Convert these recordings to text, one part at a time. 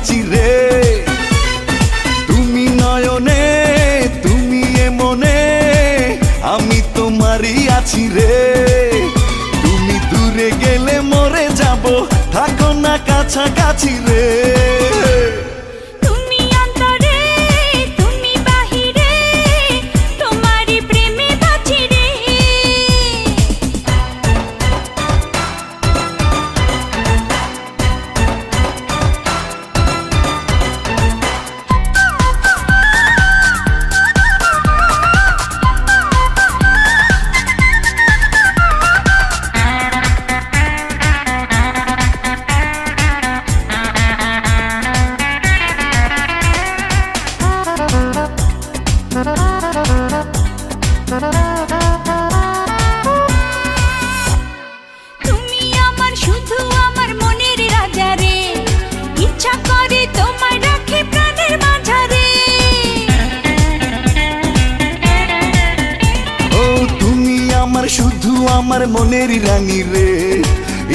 আছি রে। তুমি নয়নে তুমি এ মনে আমি তোমারই আছি রে। তুমি দূরে গেলে মরে যাব, থাকো না কাছাকাছি রে। তুমি আমার শুধু আমার মনের রাজা রে, ইচ্ছা করে তোমায় রাখি প্রাণের মাঝারে। ও তুমি আমার শুধু আমার মনের রানী রে,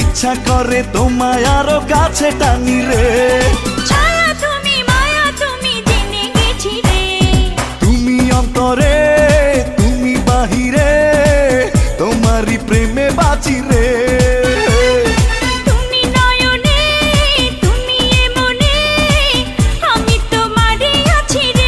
ইচ্ছা করে তোমায় আরো কাছে টানি রে। ছায়া তুমি মায়া তুমি জেনে গেছি রে। তুমি অন্তরে তুমি বাহিরে তোমারই প্রেমে বাঁচি রে। তুমি নয়নে তুমি এ মনে আমি তোমারই আছি রে।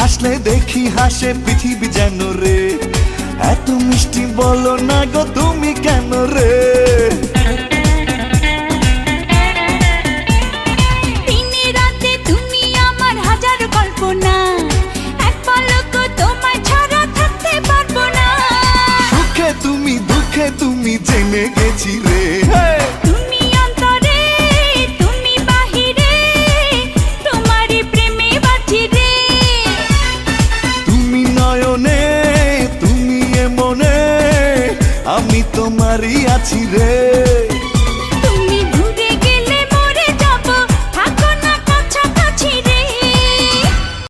হাসলে দেখি হাসে পৃথিবী যেন রে, এত মিষ্টি বলো না গো তুমি কেন রে। দিনে রাতে তুমি আমার হাজার কল্পনা, এক পলক তোমায় ছাড়া থাকতে পারবো না। সুখে তুমি দুঃখে তুমি জেনে গেছি রে। তুমি অন্তরে তুমি বাহিরে তোমারই প্রেমে বাঁচি রে। তুমি নয়নে তুমি এ মনে আমি তোমারই আছি রে।